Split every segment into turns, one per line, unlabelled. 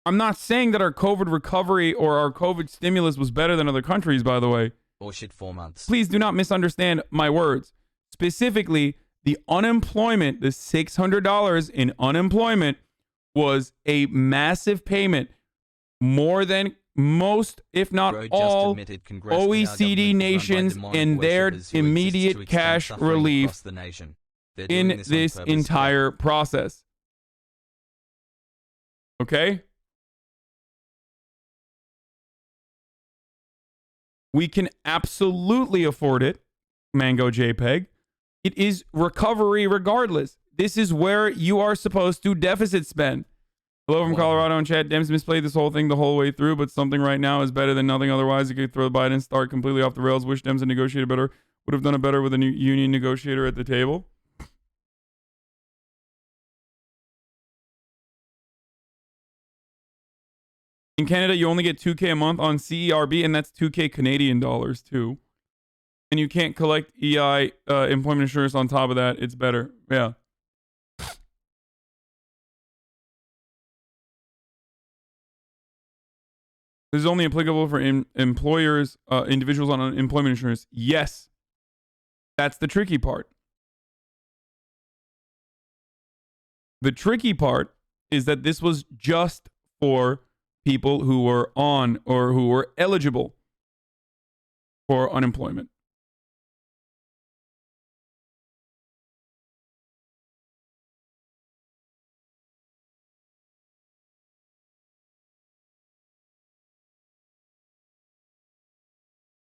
I'm not saying that our COVID recovery or our COVID stimulus was better than other countries, by the way.
Or shit 4 months.
Please do not misunderstand my words. Specifically, the unemployment, the $600 in unemployment was a massive payment. More than most, if not all, OECD nations in their immediate cash relief in this entire process. Okay? We can absolutely afford it, Mango JPEG. It is recovery regardless. This is where you are supposed to deficit spend. Hello from Colorado in chat. Dems misplayed this whole thing the whole way through, but something right now is better than nothing. Otherwise, it could throw Biden start completely off the rails. Wish Dems had negotiated better. Would have done it better with a new union negotiator at the table. In Canada, you only get $2K a month on CERB, and that's $2K Canadian dollars too. And you can't collect EI employment insurance on top of that. It's better. Yeah. This is only applicable for employers, individuals on unemployment insurance. Yes. That's the tricky part. The tricky part is that this was just for people who were on or who were eligible for unemployment.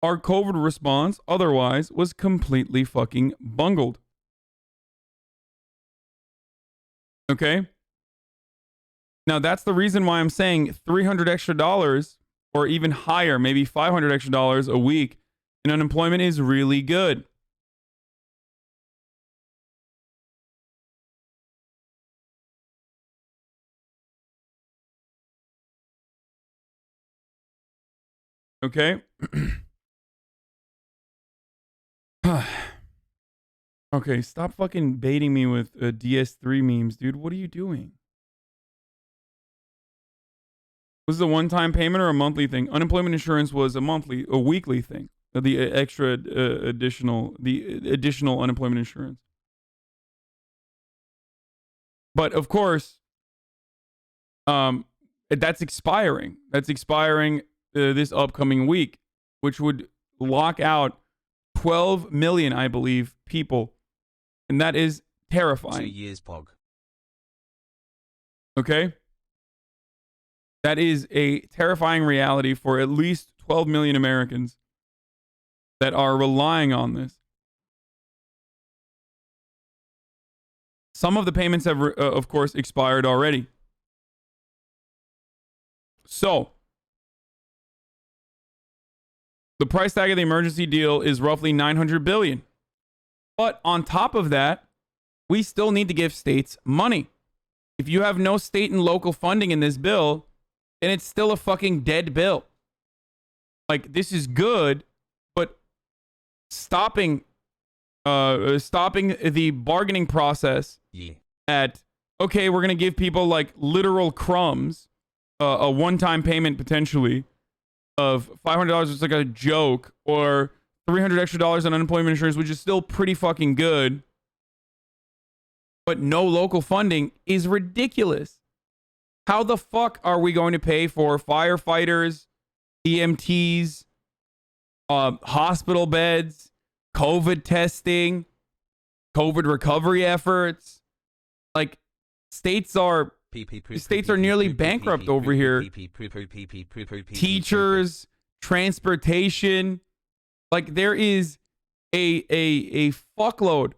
Our COVID response otherwise was completely fucking bungled. Okay? Now that's the reason why I'm saying $300 extra or even higher, maybe $500 extra a week in unemployment is really good. Okay? Okay, stop fucking baiting me with DS3 memes, dude. What are you doing? Was it a one-time payment or a monthly thing? Unemployment insurance was a weekly thing. The additional unemployment insurance. But of course, that's expiring. That's expiring this upcoming week, which would lock out 12 million, I believe, people. And that is terrifying.
2 years, Pog.
Okay? That is a terrifying reality for at least 12 million Americans that are relying on this. Some of the payments have, of course, expired already. So, the price tag of the emergency deal is roughly $900 billion. But on top of that, we still need to give states money. If you have no state and local funding in this bill, then it's still a fucking dead bill. Like, this is good, but stopping the bargaining process at, okay, we're going to give people like literal crumbs, a one-time payment potentially of $500 is like a joke, or $300 extra on unemployment insurance, which is still pretty fucking good, but no local funding is ridiculous. How the fuck are we going to pay for firefighters, EMTs, hospital beds, COVID testing, COVID recovery efforts? Like, states are nearly bankrupt over here. Teachers, transportation. Like, there is a fuckload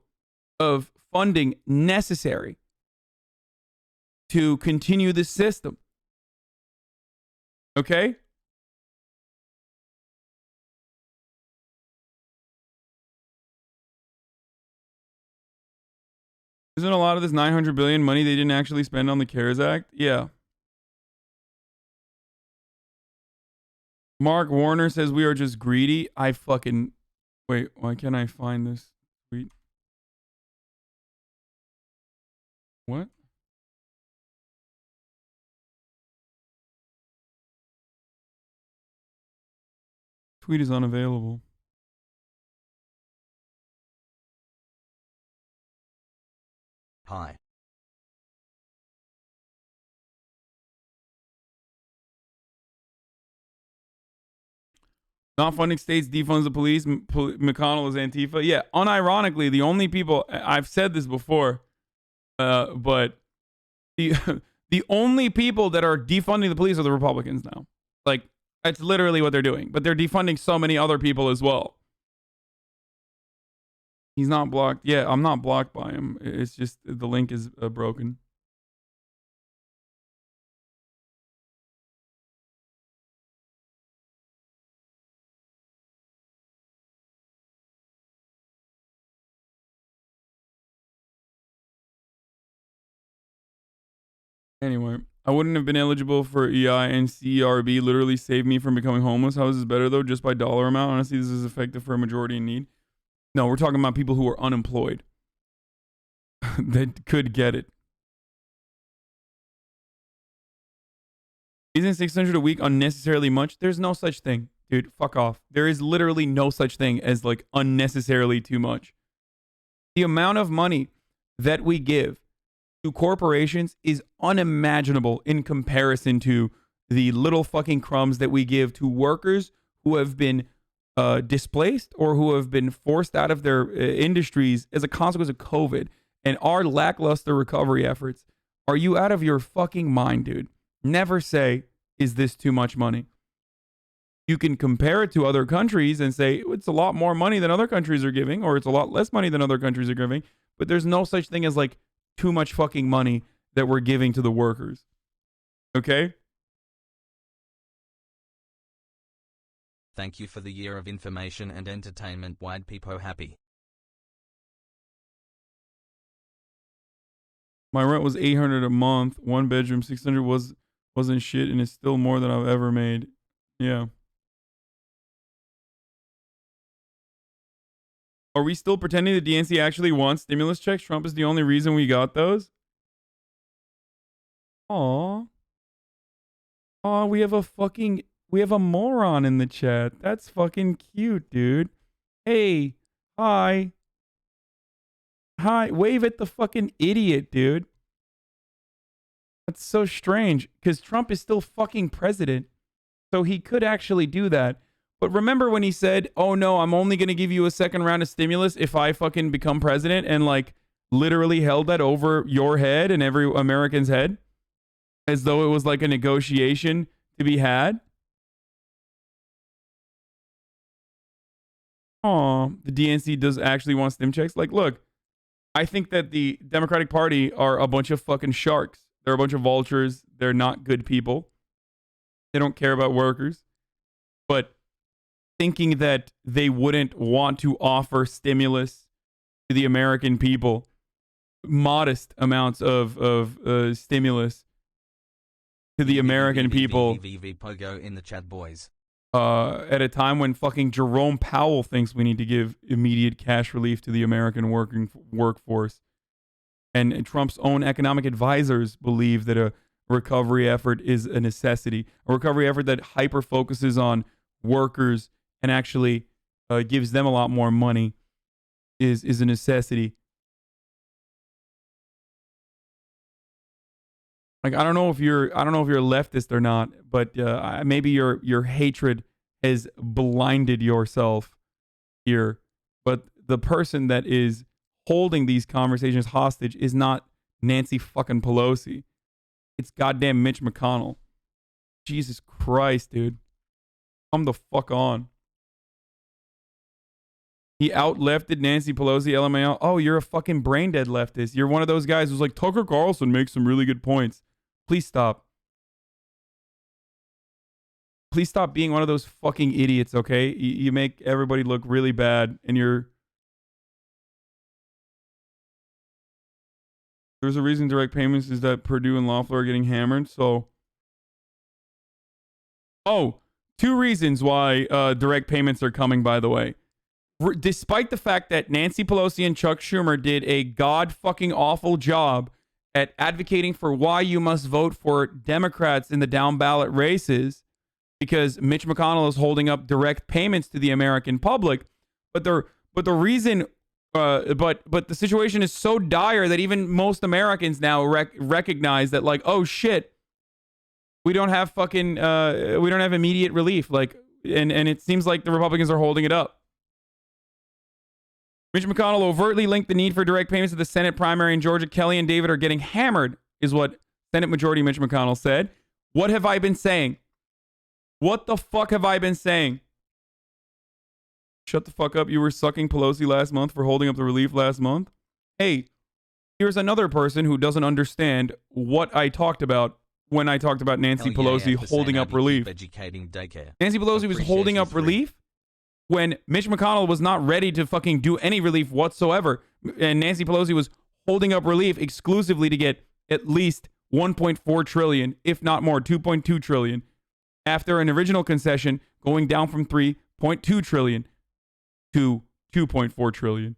of funding necessary to continue the system. Okay? Isn't a lot of this $900 billion money they didn't actually spend on the CARES Act? Yeah. Mark Warner says we are just greedy. I fucking... Wait, why can't I find this tweet? What? tweet is unavailable.
Hi.
Not funding states defunds the police. McConnell is Antifa. Yeah, unironically, the only people I've said this before, but the the only people that are defunding the police are the Republicans now. Like that's literally what they're doing. But they're defunding so many other people as well. He's not blocked. Yeah, I'm not blocked by him. It's just the link is broken. Anyway, I wouldn't have been eligible for EI and CRB. Literally saved me from becoming homeless. How is this better though? Just by dollar amount? Honestly, this is effective for a majority in need. No, we're talking about people who are unemployed that could get it. Isn't 600 a week unnecessarily much? There's no such thing, dude. Fuck off. There is literally no such thing as like unnecessarily too much. The amount of money that we give to corporations is unimaginable in comparison to the little fucking crumbs that we give to workers who have been displaced or who have been forced out of their industries as a consequence of COVID and our lackluster recovery efforts. Are you out of your fucking mind, dude? Never say, is this too much money? You can compare it to other countries and say it's a lot more money than other countries are giving, or it's a lot less money than other countries are giving, but there's no such thing as like too much fucking money that we're giving to the workers. Okay?
Thank you for the year of information and entertainment. Wide peepo happy.
My rent was $800 a month, one bedroom. 600 wasn't shit, and it's still more than I've ever made. Yeah. Are we still pretending the DNC actually wants stimulus checks? Trump is the only reason we got those? Aw. Aw, we have a moron in the chat. That's fucking cute, dude. Hey, hi. Hi, wave at the fucking idiot, dude. That's so strange, because Trump is still fucking president, so he could actually do that. But remember when he said, oh no, I'm only going to give you a second round of stimulus if I fucking become president, and like literally held that over your head and every American's head as though it was like a negotiation to be had? Oh, the DNC does actually want stim checks. Like, look, I think that the Democratic Party are a bunch of fucking sharks. They're a bunch of vultures. They're not good people. They don't care about workers. But thinking that they wouldn't want to offer stimulus to the American people, modest amounts of stimulus to the American people
Pogo in the chat, boys.
At a time when fucking Jerome Powell thinks we need to give immediate cash relief to the American workforce. And Trump's own economic advisors believe that a recovery effort is a necessity. A recovery effort that hyper focuses on workers and actually gives them a lot more money is a necessity. Like, I don't know if you're a leftist or not, but maybe your hatred has blinded yourself here. But the person that is holding these conversations hostage is not Nancy fucking Pelosi. It's goddamn Mitch McConnell. Jesus Christ, dude. Come the fuck on. He out-lefted Nancy Pelosi, LMAO. Oh, you're a fucking brain-dead leftist. You're one of those guys who's like, Tucker Carlson makes some really good points. Please stop. Please stop being one of those fucking idiots, okay? You make everybody look really bad, and there's a reason direct payments is that Purdue and Loeffler are getting hammered, so... Oh, two reasons why direct payments are coming, by the way. Despite the fact that Nancy Pelosi and Chuck Schumer did a god-fucking-awful job at advocating for why you must vote for Democrats in the down-ballot races, because Mitch McConnell is holding up direct payments to the American public. But the reason, but the situation is so dire that even most Americans now recognize that, like, oh shit, we don't have fucking we don't have immediate relief. Like, and it seems like the Republicans are holding it up. Mitch McConnell overtly linked the need for direct payments to the Senate primary in Georgia. Kelly and David are getting hammered, is what Senate Majority Mitch McConnell said. What have I been saying? What the fuck have I been saying? Shut the fuck up. You were sucking Pelosi last month for holding up the relief last month. Hey, here's another person who doesn't understand what I talked about when I talked about Nancy Pelosi holding up relief. Nancy Pelosi was holding up relief when Mitch McConnell was not ready to fucking do any relief whatsoever. And Nancy Pelosi was holding up relief exclusively to get at least 1.4 trillion, if not more, 2.2 trillion, after an original concession going down from 3.2 trillion to 2.4 trillion.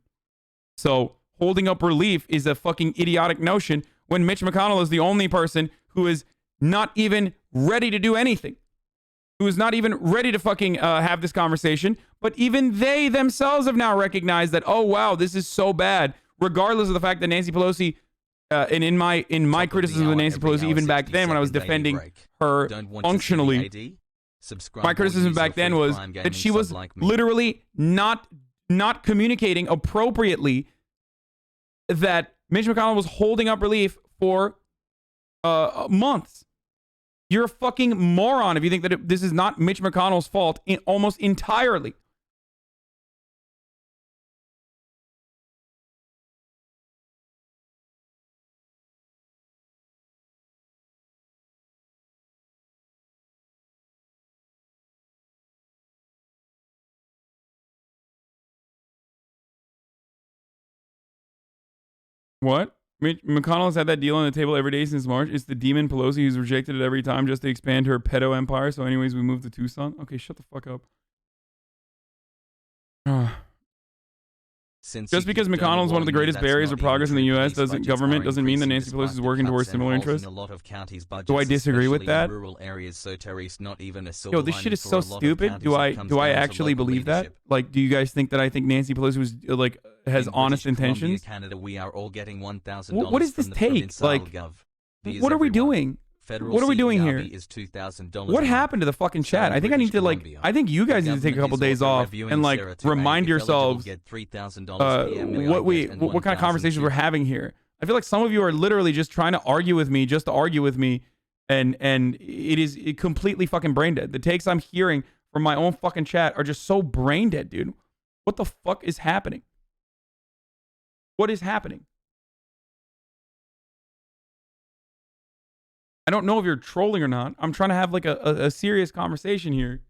So holding up relief is a fucking idiotic notion when Mitch McConnell is the only person who is not even ready to do anything, who is not even ready to fucking have this conversation. But even they themselves have now recognized that, oh wow, this is so bad, regardless of the fact that Nancy Pelosi, and in my criticism of Nancy Pelosi, even back then when I was defending her functionally, my criticism back then was that she was literally not communicating appropriately that Mitch McConnell was holding up relief for months. You're a fucking moron if you think that this is not Mitch McConnell's fault almost entirely. What? McConnell has had that deal on the table every day since March. It's the demon Pelosi who's rejected it every time just to expand her pedo empire. So anyways, we moved to Tucson. Okay, shut the fuck up. Just because McConnell is one of the greatest barriers of progress in the U.S. government doesn't mean that Nancy Pelosi is working towards similar interests. Do I disagree with that? Yo, this shit is so stupid. Do I actually believe that? Like, do you guys think that I think Nancy Pelosi was like has honest intentions? What does this take? Like, what are we doing? What are we doing here? What happened to the fucking chat? I think I need to I think you guys need to take a couple days off and like remind yourselves what kind of conversations we're having here. I feel like some of you are literally just trying to argue with me just to argue with me, and it is completely fucking brain dead. The takes I'm hearing from my own fucking chat are just so brain dead, dude. What the fuck is happening? What is happening? I don't know if you're trolling or not. I'm trying to have like a serious conversation here.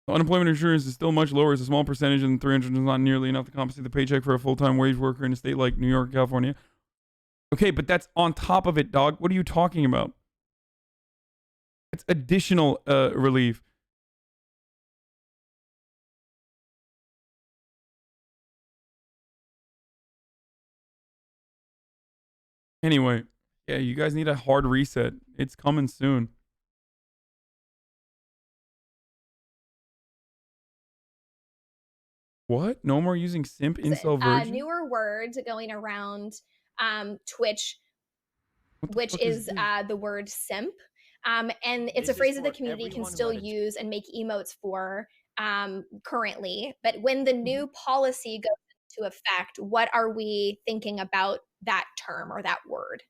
Unemployment insurance is still much lower. It's a small percentage, and 300 is not nearly enough to compensate the paycheck for a full-time wage worker in a state like New York, California. Okay, but that's on top of it, dog. What are you talking about? It's additional relief. Anyway, yeah, you guys need a hard reset. It's coming soon. What? No more using simp, incel, virgin?
Newer words going around Twitch, which is the word simp. And it's a phrase that the community can still use and make emotes for currently. But when the new policy goes into effect, what are we thinking about that term or that word?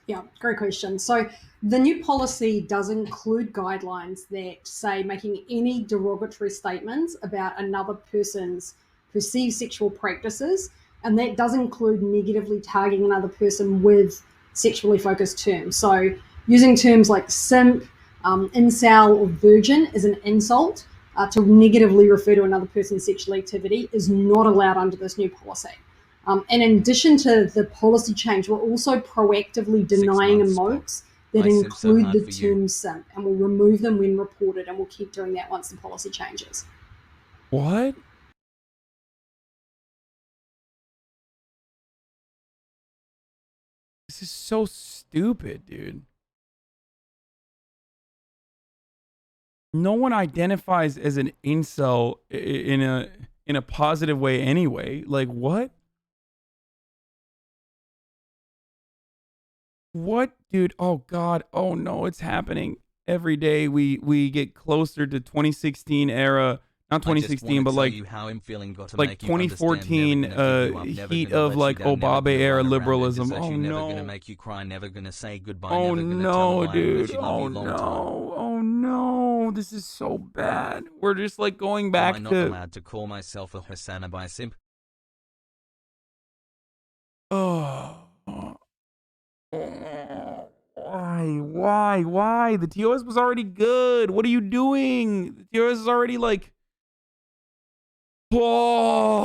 Yeah, great question. So the new policy does include guidelines that say making any derogatory statements about another person's perceived sexual practices, and that does include negatively targeting another person with sexually focused terms. So using terms like simp, incel, or virgin as an insult to negatively refer to another person's sexual activity is not allowed under this new policy. And in addition to the policy change, we're also proactively denying emotes that include the term simp, and we'll remove them when reported, and we'll keep doing that once the policy changes.
What? This is so stupid, dude. No one identifies as an incel in a positive way anyway. Like, what? What, dude? Oh God. Oh no, it's happening every day. We get closer to 2016 era. Not 2016, but like
how I'm feeling got to
like 2014 heat of like Obama era liberalism. Oh
never
no.
gonna make you cry, never gonna say goodbye,
Oh
never gonna
no,
tell a lie,
dude.
you love
Oh
you long
no.
time.
Oh no. This is so bad. We're just like going back
Am I
to.
not allowed to call myself a Hasanabi simp?
Oh. Why? The TOS was already good. What are you doing? The TOS is already like. Oh.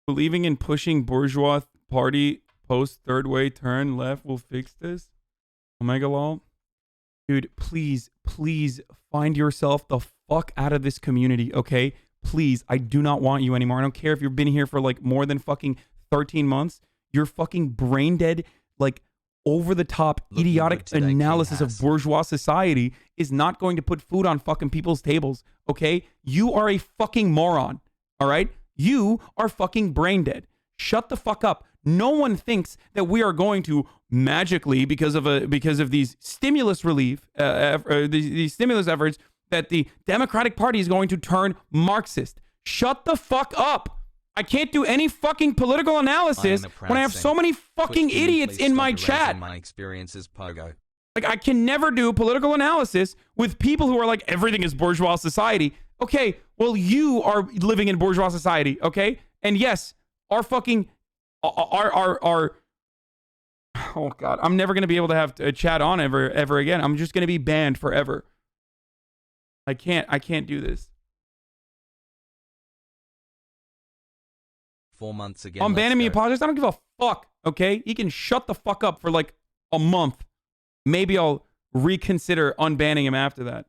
Believing in pushing bourgeois party post third way turn left will fix this. Omega lol. Dude, please find yourself the fuck out of this community, okay? Please, I do not want you anymore. I don't care if you've been here for like more than fucking 13 months. Your fucking brain dead, like over the top, idiotic
today,
analysis of bourgeois society is not going to put food on fucking people's tables, okay? You are a fucking moron, all right? You are fucking brain dead. Shut the fuck up. No one thinks that we are going to magically, because of these stimulus relief, these stimulus efforts, that the Democratic Party is going to turn Marxist. Shut the fuck up. I can't do any fucking political analysis when I have so many fucking idiots in my chat.
My experiences, Pogo.
Like, I can never do political analysis with people who are like, everything is bourgeois society. Okay, well, you are living in bourgeois society, okay? And yes, our fucking, our oh God, I'm never going to be able to have a chat on ever again. I'm just going to be banned forever. I can't do this.
4 months again.
I'm banning me, apologize. I don't give a fuck, okay? You can shut the fuck up for like a month. Maybe I'll reconsider unbanning him after that.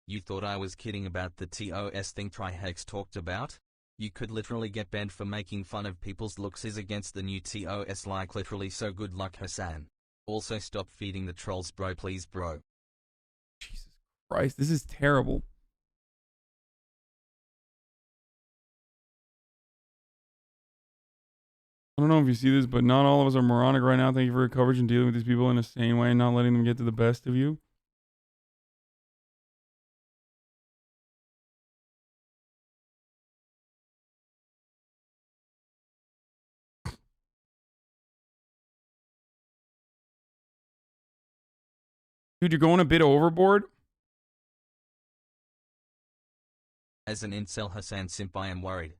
You thought I was kidding about the TOS thing Trihex talked about? You could literally get banned for making fun of people's looks is against the new TOS, like literally, so good luck, Hassan. Also stop feeding the trolls, bro, please, bro.
Jesus Christ, this is terrible. I don't know if you see this, but not all of us are moronic right now. Thank you for your coverage and dealing with these people in a sane way and not letting them get to the best of you. Dude, you're going a bit overboard.
As an incel Hassan simp, I am worried.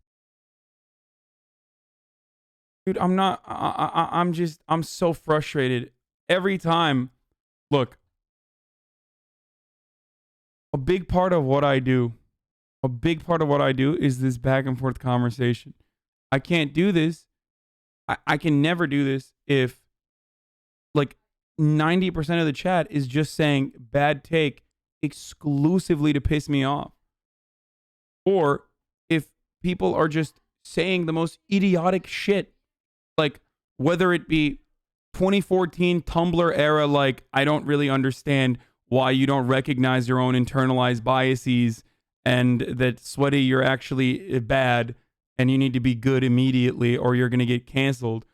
Dude, I'm not, I'm so frustrated every time. Look, a big part of what I do is this back and forth conversation. I can't do this. I can never do this if like 90% of the chat is just saying bad take exclusively to piss me off. Or if people are just saying the most idiotic shit. Like, whether it be 2014 Tumblr era, like, I don't really understand why you don't recognize your own internalized biases and that, Sweaty, you're actually bad and you need to be good immediately or you're going to get canceled.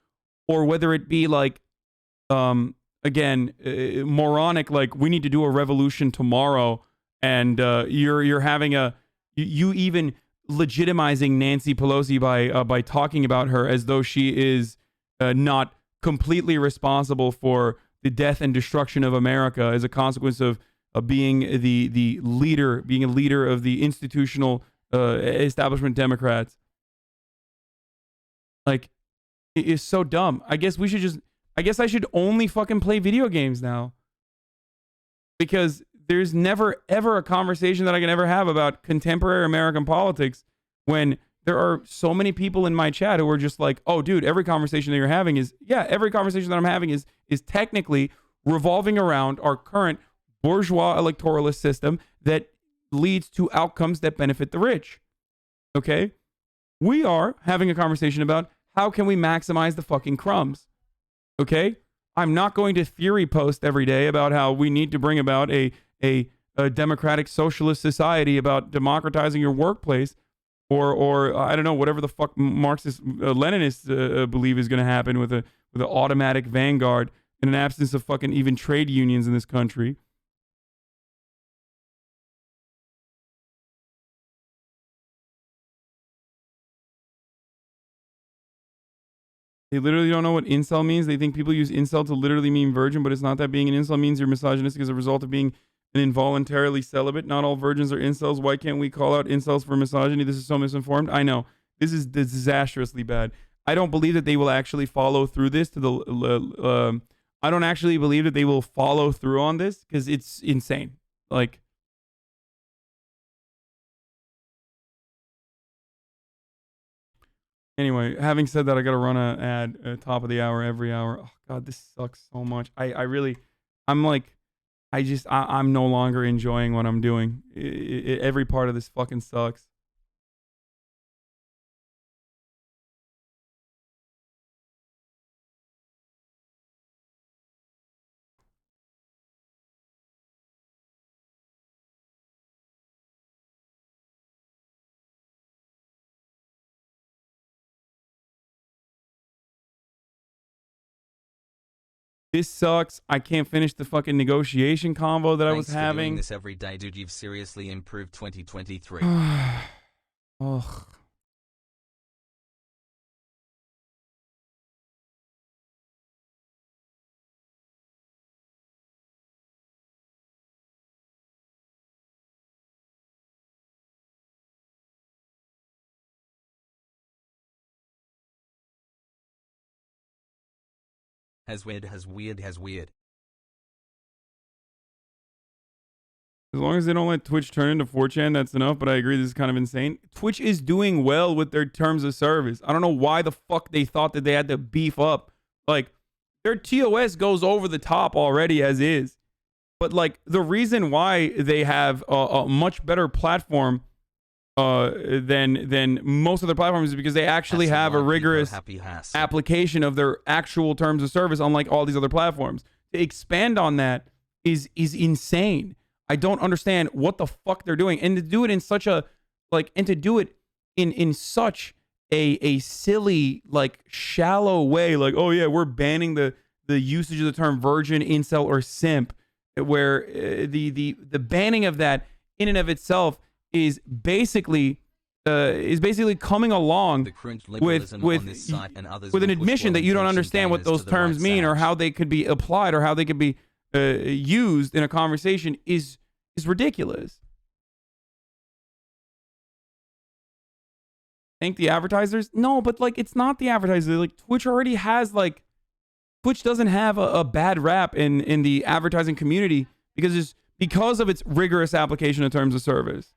Or whether it be like, again, moronic, like, we need to do a revolution tomorrow and you're having you even legitimizing Nancy Pelosi by talking about her as though she is not completely responsible for the death and destruction of America as a consequence of being the leader, being a leader of the institutional establishment Democrats. Like, it is so dumb. I guess I should only fucking play video games now. Because there's never, ever a conversation that I can ever have about contemporary American politics when there are so many people in my chat who are just like, oh, dude, every conversation that you're having is, yeah, every conversation that I'm having is technically revolving around our current bourgeois electoralist system that leads to outcomes that benefit the rich. Okay? We are having a conversation about how can we maximize the fucking crumbs. Okay? I'm not going to theory post every day about how we need to bring about a democratic socialist society, about democratizing your workplace, or I don't know, whatever the fuck Marxist Leninists believe is going to happen with an automatic vanguard in an absence of fucking even trade unions in this country. They literally don't know what incel means. They think people use incel to literally mean virgin, but it's not that being an incel means you're misogynistic as a result of being an involuntarily celibate. Not all virgins are incels. Why can't we call out incels for misogyny? This is so misinformed. I know. This is disastrously bad. I don't believe that they will actually follow through this to the... I don't actually believe that they will follow through on this because it's insane. Like... Anyway, having said that, I gotta run an ad at top of the hour every hour. Oh god, this sucks so much. I'm no longer enjoying what I'm doing. Every part of this fucking sucks. This sucks. I can't finish the fucking negotiation convo that I was having.
For doing this every day, dude. You've seriously improved 2023.
Ugh.
Has weird.
As long as they don't let Twitch turn into 4chan, that's enough, but I agree this is kind of insane. Twitch is doing well with their terms of service. I don't know why the fuck they thought that they had to beef up. Like, their TOS goes over the top already as is. But, like, the reason why they have a much better platform than most other platforms is because they actually have a rigorous application of their actual terms of service, unlike all these other platforms. To expand on that is insane. I don't understand what the fuck they're doing, and to do it in such a in such a silly, like, shallow way, like, oh yeah, we're banning the usage of the term virgin, incel, or simp, where the banning of that in and of itself is basically coming along with an admission that you don't understand what those terms mean or how they could be applied or how they could be used in a conversation is ridiculous. Thank the advertisers? No, but like it's not the advertisers. Like Twitch already has Twitch doesn't have a bad rap in the advertising community because of its rigorous application of terms of service.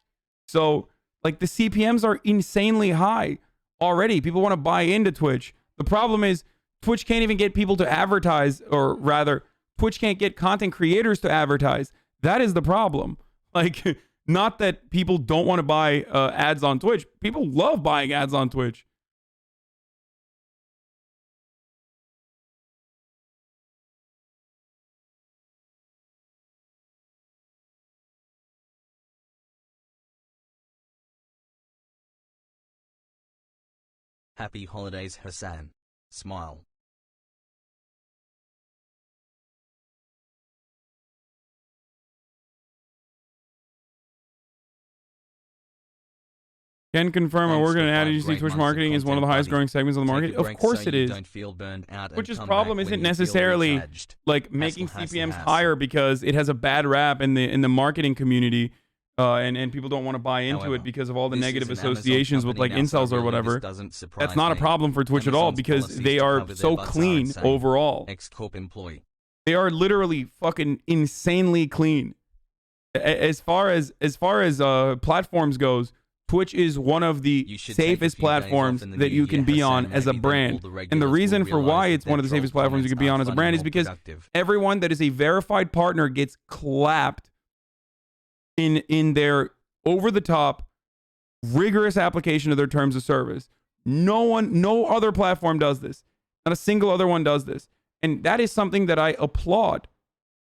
So, like, the CPMs are insanely high already. People want to buy into Twitch. The problem is Twitch can't even get people to advertise, or rather, Twitch can't get content creators to advertise. That is the problem. Like, not that people don't want to buy ads on Twitch. People love buying ads on Twitch.
Happy holidays, Hassan. Smile.
Can confirm I work in an ad agency. Twitch marketing is one of the highest growing segments of the market. Of course it is. Twitch's problem isn't necessarily like making CPMs higher because it has a bad rap in the marketing community. And people don't want to buy into it because of all the negative associations with like incels or whatever. That's not a problem for Twitch at all because they are so clean overall.
Ex-corp employee.
They are literally fucking insanely clean. As far as platforms goes, Twitch is one of the safest platforms that you can be on as a brand. And the reason for why it's one of the safest platforms you can be on as a brand is because everyone that is a verified partner gets clapped in their over-the-top, rigorous application of their terms of service. No other platform does this. Not a single other one does this. And that is something that I applaud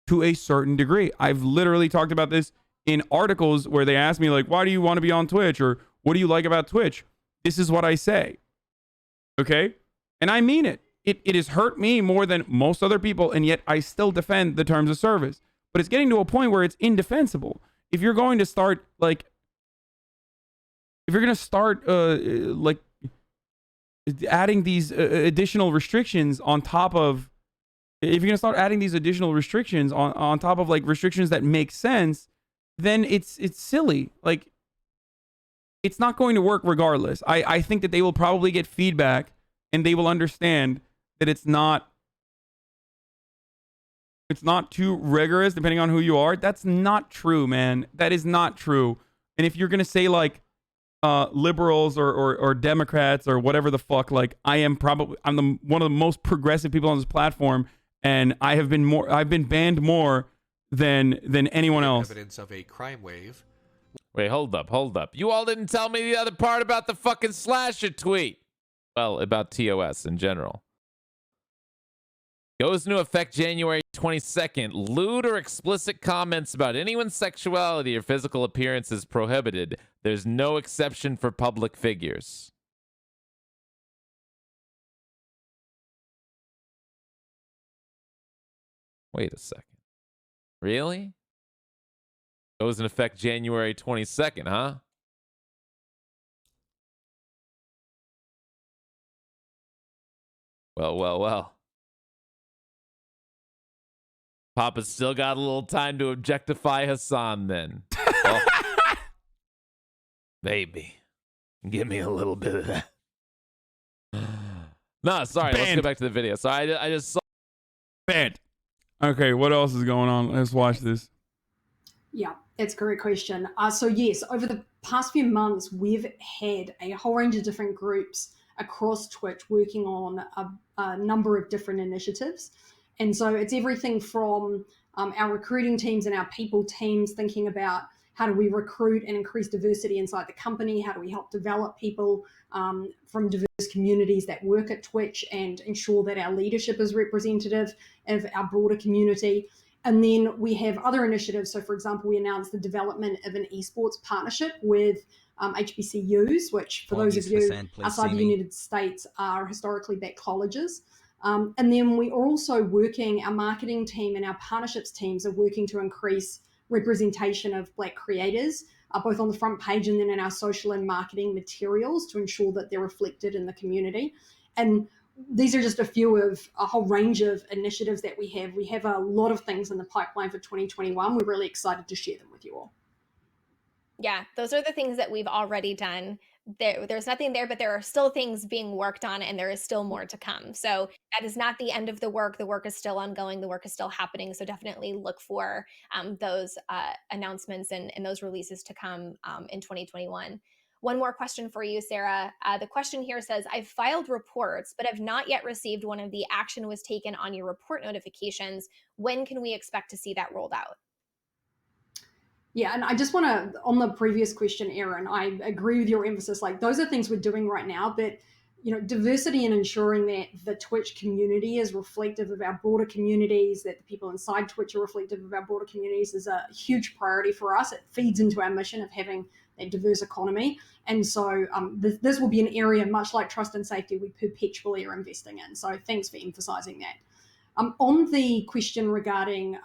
to a certain degree. I've literally talked about this in articles where they ask me, like, why do you want to be on Twitch? Or what do you like about Twitch? This is what I say. Okay? And I mean it. It has hurt me more than most other people, and yet I still defend the terms of service. But it's getting to a point where it's indefensible. If you're going to start, like, adding these additional restrictions on top of, if you're going to start adding these additional restrictions on top of, like, restrictions that make sense, then it's silly. Like, it's not going to work regardless. I think that they will probably get feedback and they will understand that it's not too rigorous depending on who you are. That's not true, man. That is not true. And if you're going to say, like, liberals or Democrats or whatever the fuck, like, I'm one of the most progressive people on this platform, and I've been banned more than anyone else.
Evidence of a crime wave.
Wait, hold up. You all didn't tell me the other part about the fucking slasher tweet. Well, about TOS in general. Goes into effect January 22nd. Lewd or explicit comments about anyone's sexuality or physical appearance is prohibited. There's no exception for public figures. Wait a second. Really? Goes in effect January 22nd, huh? Well. Papa's still got a little time to objectify Hassan then. Well, baby, give me a little bit of that. No, sorry. Let's go back to the video. Sorry, I just saw.
Banned. Okay, what else is going on? Let's watch this.
Yeah, that's a great question. So yes, over the past few months, we've had a whole range of different groups across Twitch working on a number of different initiatives. And so it's everything from our recruiting teams and our people teams thinking about how do we recruit and increase diversity inside the company? How do we help develop people from diverse communities that work at Twitch and ensure that our leadership is representative of our broader community? And then we have other initiatives. So, for example, we announced the development of an esports partnership with HBCUs, which for those of you outside the United States are historically black colleges. And then we are also working, our marketing team and our partnerships teams are working to increase representation of black creators, both on the front page and then in our social and marketing materials to ensure that they're reflected in the community. And these are just a few of a whole range of initiatives that we have. We have a lot of things in the pipeline for 2021. We're really excited to share them with you all.
Yeah, those are the things that we've already done. There's nothing there, but there are still things being worked on, and there is still more to come. So that is not the end of the work. The work is still ongoing. The work is still happening. So definitely look for those announcements and those releases to come in 2021. One more question for you, Sarah. The question here says, I've filed reports, but have not yet received one of the action was taken on your report notifications. When can we expect to see that rolled out?
Yeah, and I just want to, on the previous question, Erin, I agree with your emphasis. Like, those are things we're doing right now, but, you know, diversity and ensuring that the Twitch community is reflective of our broader communities, that the people inside Twitch are reflective of our broader communities is a huge priority for us. It feeds into our mission of having a diverse economy. And so this will be an area, much like trust and safety, we perpetually are investing in. So thanks for emphasizing that. On the question regarding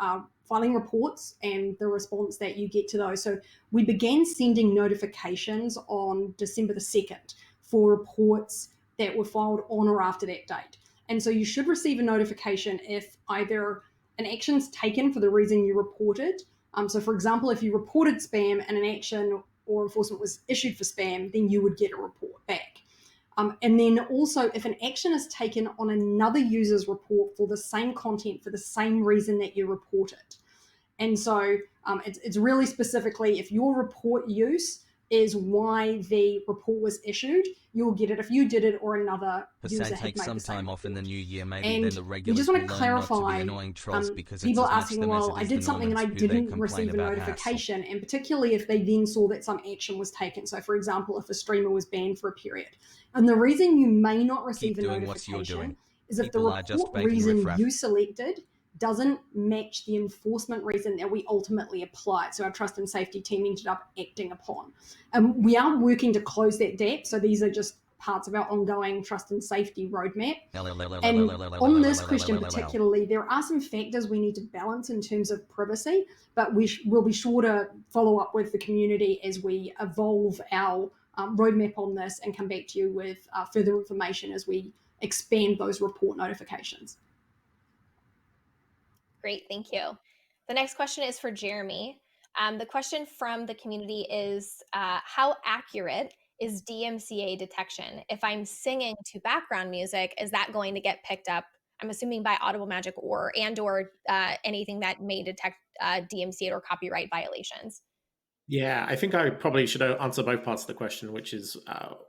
filing reports and the response that you get to those. So we began sending notifications on December the 2nd for reports that were filed on or after that date. And so you should receive a notification if either an action's taken for the reason you reported. So for example, if you reported spam and an action or enforcement was issued for spam, then you would get a report back. And then also if an action is taken on another user's report for the same content for the same reason that you reported. And so it's really specifically if your report use is why the report was issued. You'll get it if you did it or another user
Hassan
had
takes
made
some
the same
time off in the
report.
new year, maybe
And
then the
we
regulars
just
will
want to
learn not to be
clarify,
annoying trolls because
people
it's
are
as much
asking,
them as
well,
it
I
is
did
the
something and I
Normans who they
didn't
complain
receive a
about hassle.
notification, and particularly if they then saw that some action was taken. So for example, if a streamer was banned for a period. And the reason you may not receive
Keep
a
doing what you're
notification
doing.
is if the
People are just
report
banking
reason
riffraff.
you selected doesn't match the enforcement reason that we ultimately applied. So our trust and safety team ended up acting upon. We are working to close that gap. So these are just parts of our ongoing trust and safety roadmap. And on this question particularly, there are some factors we need to balance in terms of privacy, but we'll be sure to follow up with the community as we evolve our roadmap on this and come back to you with further information as we expand those report notifications.
Great, thank you. The next question is for Jeremy. The question from the community is, how accurate is DMCA detection? If I'm singing to background music, is that going to get picked up, I'm assuming, by Audible Magic or anything that may detect DMCA or copyright violations?
Yeah, I think I probably should answer both parts of the question, which is,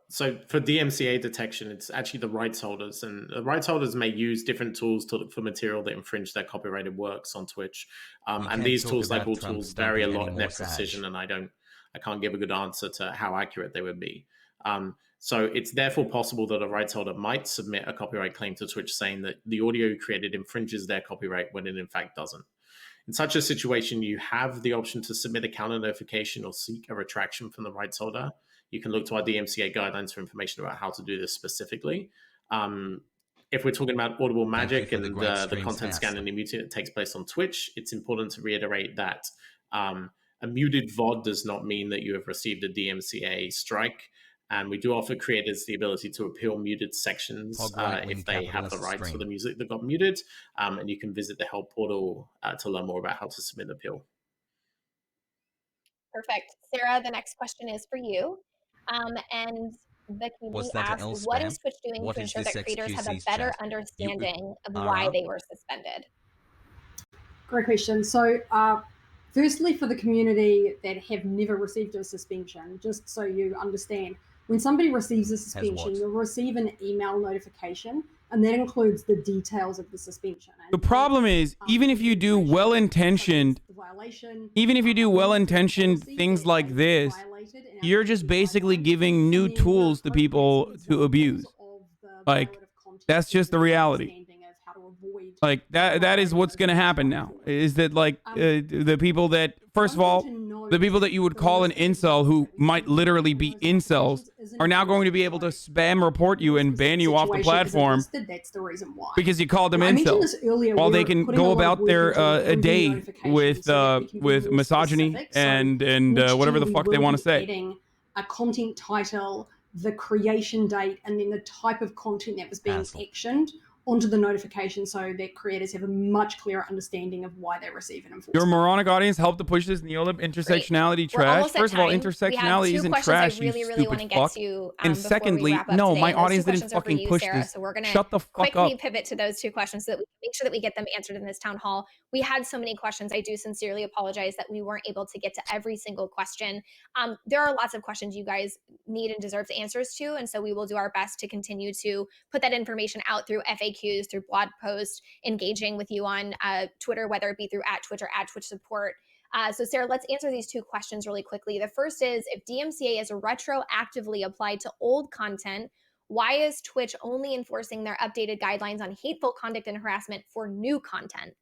so for DMCA detection, it's actually the rights holders, and the rights holders may use different tools to look for material that infringe their copyrighted works on Twitch. And these tools, like all tools, vary a lot in their precision, and I can't give a good answer to how accurate they would be. So it's therefore possible that a rights holder might submit a copyright claim to Twitch saying that the audio created infringes their copyright when it in fact doesn't. In such a situation, you have the option to submit a counter notification or seek a retraction from the rights holder. You can look to our DMCA guidelines for information about how to do this specifically. If we're talking about Audible Magic and the content scan and muting that takes place on Twitch, it's important to reiterate that a muted VOD does not mean that you have received a DMCA strike. And we do offer creators the ability to appeal muted sections if they have the rights for the music that got muted. And you can visit the help portal to learn more about how to submit an appeal.
Perfect. Sarah, the next question is for you. And the community asks, what is Twitch doing to ensure that creators have a better understanding of why they were suspended?
Great question. So firstly, for the community that have never received a suspension, just so you understand, when somebody receives a suspension, you'll receive an email notification, and that includes the details of the suspension.
The problem is, even if you do well-intentioned things like this, you're just basically giving new tools to people to abuse. Like, that's just the reality. Like, that is what's going to happen now, is that, like, the people that, first of all, the people that you would call an incel, who might literally be incels, are now going to be able to spam report you and ban you off the platform because you called them incels, while they can go about their a day with misogyny and whatever the fuck they want to say.
A content title, the creation date, and then the type of content that was being actioned onto the notification, so that creators have a much clearer understanding of why they receive an enforcement.
Your moronic audience helped to push this neolib intersectionality trash. First of all, intersectionality isn't trash, you stupid fuck. And secondly, no, my audience didn't fucking push this.
So we're gonna
shut the fuck
quickly
up.
pivot to those two questions so that we make sure that we get them answered in this town hall. We had so many questions. I do sincerely apologize that we weren't able to get to every single question. There are lots of questions you guys need and deserve answers to, and so we will do our best to continue to put that information out through FAQs, through blog posts, engaging with you on Twitter, whether it be through @Twitch or @Twitch support. So Sarah, let's answer these two questions really quickly. The first is, if DMCA is retroactively applied to old content, why is Twitch only enforcing their updated guidelines on hateful conduct and harassment for new content?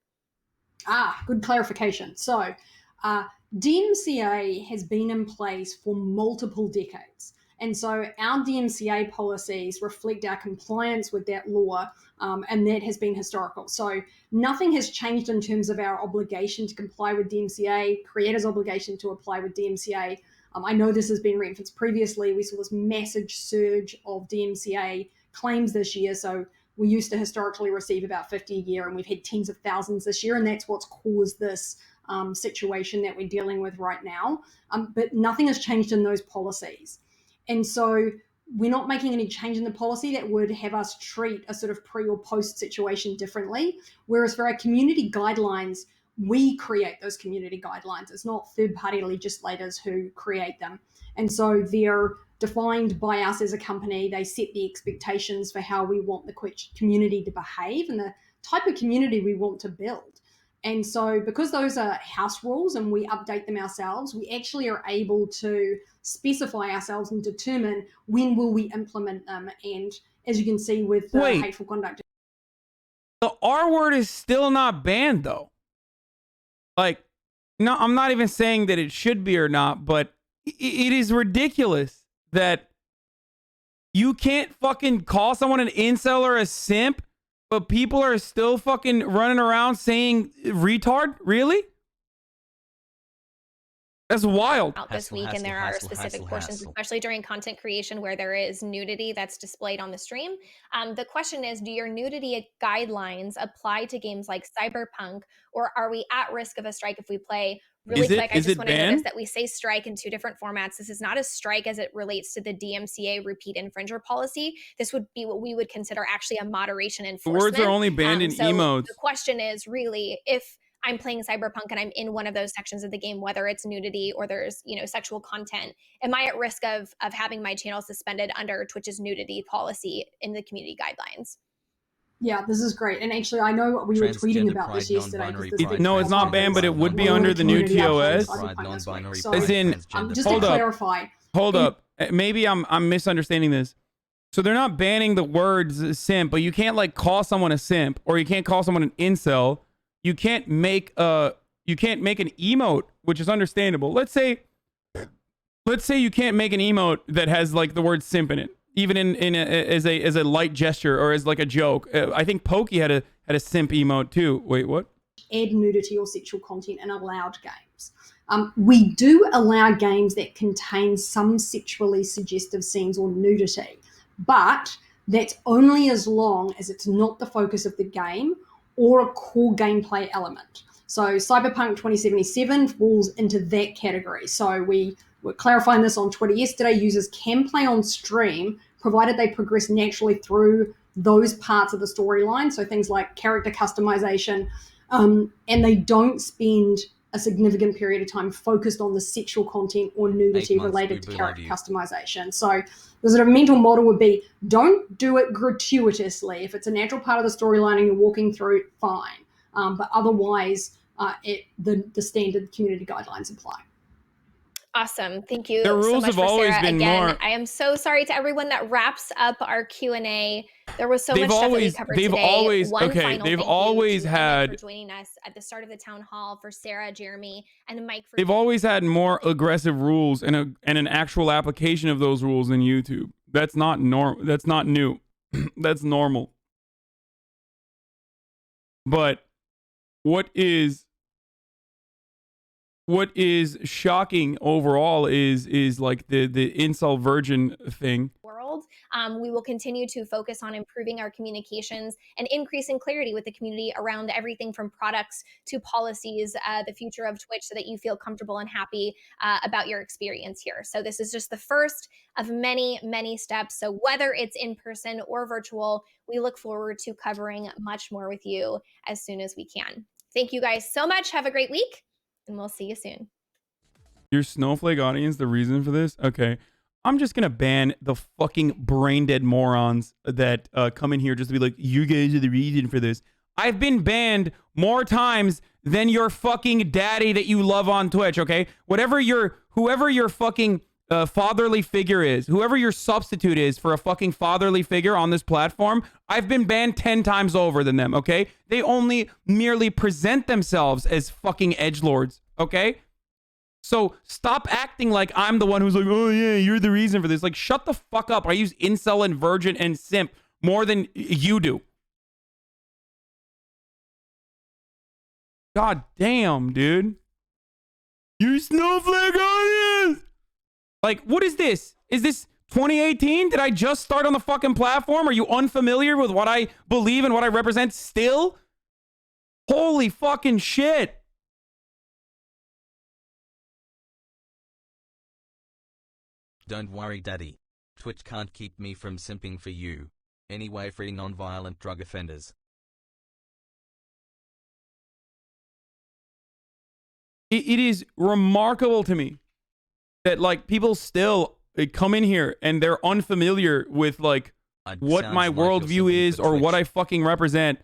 Good clarification. So DMCA has been in place for multiple decades. And so our DMCA policies reflect our compliance with that law, and that has been historical. So nothing has changed in terms of our obligation to comply with DMCA, creators' obligation to apply with DMCA. I know this has been referenced previously. We saw this massive surge of DMCA claims this year. So we used to historically receive about 50 a year, and we've had tens of thousands this year, and that's what's caused this situation that we're dealing with right now. But nothing has changed in those policies. And so we're not making any change in the policy that would have us treat a sort of pre or post situation differently. Whereas for our community guidelines, we create those community guidelines. It's not third-party legislators who create them. And so they're defined by us as a company. They set the expectations for how we want the community to behave and the type of community we want to build. And so because those are house rules and we update them ourselves, we actually are able to specify ourselves and determine when will we implement them. And as you can see with the hateful conduct.
The R word is still not banned though. Like, no, I'm not even saying that it should be or not, but it is ridiculous that you can't fucking call someone an incel or a simp, but people are still fucking running around saying retard? Really? That's wild.
Out this week, and there are specific portions, especially during content creation, where there is nudity that's displayed on the stream. The question is, do your nudity guidelines apply to games like Cyberpunk, or are we at risk of a strike if we play? Really quick, I just want to notice that we say strike in two different formats. This is not a strike as it relates to the DMCA repeat infringer policy. This would be what we would consider actually a moderation enforcement.
Words are only banned in emotes.
The question is really, if I'm playing Cyberpunk and I'm in one of those sections of the game, whether it's nudity or there's, you know, sexual content, am I at risk of having my channel suspended under Twitch's nudity policy in the community guidelines?
Yeah, this is great. And actually, I know we were tweeting about this yesterday.
No, it's not banned, but it would be under the new TOS.
So,
as in,
just to clarify.
Hold up. Maybe I'm misunderstanding this. So they're not banning the words simp, but you can't like call someone a simp, or you can't call someone an incel. You can't make an emote, which is understandable. Let's say you can't make an emote that has like the word simp in it, even as a light gesture or as like a joke. I think Pokey had a simp emote too. Wait, what?
Add nudity or sexual content in allowed games. We do allow games that contain some sexually suggestive scenes or nudity, but that's only as long as it's not the focus of the game or a core gameplay element. So Cyberpunk 2077 falls into that category. So we were clarifying this on Twitter yesterday. Users can play on stream, provided they progress naturally through those parts of the storyline. So things like character customization, and they don't spend a significant period of time focused on the sexual content or nudity related to character customization. So the sort of mental model would be, don't do it gratuitously. If it's a natural part of the storyline and you're walking through, fine. But otherwise, the standard community guidelines apply.
Awesome. Thank you
the rules
so much
have
for
always
Sarah.
been
Again,
more.
I am so sorry to everyone that wraps up our Q&A. There was so much stuff that we covered today.
They've always had
for joining us at the start of the town hall, for Sarah, Jeremy, and Mike.
They've always had more aggressive rules and an actual application of those rules than YouTube. That's not That's not new. That's normal. But what is shocking overall is like the incel virgin thing.
World. We will continue to focus on improving our communications and increasing clarity with the community around everything from products to policies, the future of Twitch, so that you feel comfortable and happy about your experience here. So this is just the first of many, many steps. So whether it's in person or virtual, we look forward to covering much more with you as soon as we can. Thank you guys so much. Have a great week, and we'll see you soon.
Your snowflake audience, the reason for this? Okay. I'm just going to ban the fucking brain dead morons that come in here just to be like, you guys are the reason for this. I've been banned more times than your fucking daddy that you love on Twitch, okay? Whoever your fucking fatherly figure is, whoever your substitute is for a fucking fatherly figure on this platform, I've been banned 10 times over than them, okay? They only merely present themselves as fucking edgelords, okay? So stop acting like I'm the one who's like, oh yeah, you're the reason for this. Like, shut the fuck up. I use incel and virgin and simp more than you do. God damn, dude. You snowflake audience! Like, what is this? Is this 2018? Did I just start on the fucking platform? Are you unfamiliar with what I believe and what I represent still? Holy fucking shit.
Don't worry, Daddy. Twitch can't keep me from simping for you. Anyway, free non-violent drug offenders.
it is remarkable to me that like people still come in here and they're unfamiliar with like what my worldview is or what I fucking represent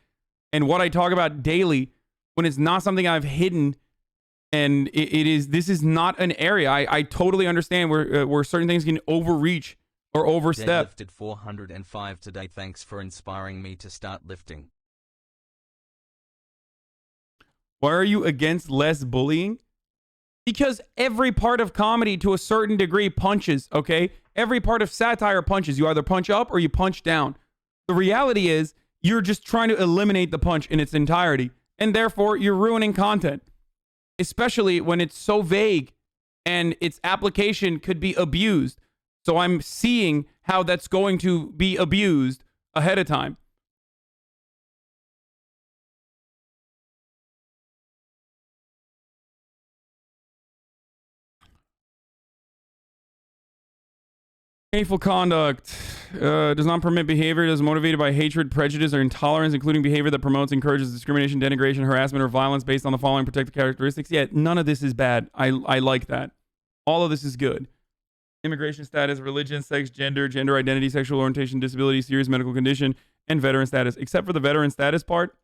and what I talk about daily when it's not something I've hidden. And this is not an area. I totally understand where certain things can overreach or overstep.
Lifted 405 today. Thanks for inspiring me to start lifting.
Why are you against less bullying? Because every part of comedy to a certain degree punches, okay? Every part of satire punches. You either punch up or you punch down. The reality is you're just trying to eliminate the punch in its entirety. And therefore, you're ruining content. Especially when it's so vague and its application could be abused. So I'm seeing how that's going to be abused ahead of time. Hateful conduct does not permit behavior that is motivated by hatred, prejudice, or intolerance, including behavior that promotes, encourages discrimination, denigration, harassment, or violence based on the following protected characteristics. Yeah, none of this is bad. I like that. All of this is good. Immigration status, religion, sex, gender identity, sexual orientation, disability, serious medical condition, and veteran status. Except for the veteran status part,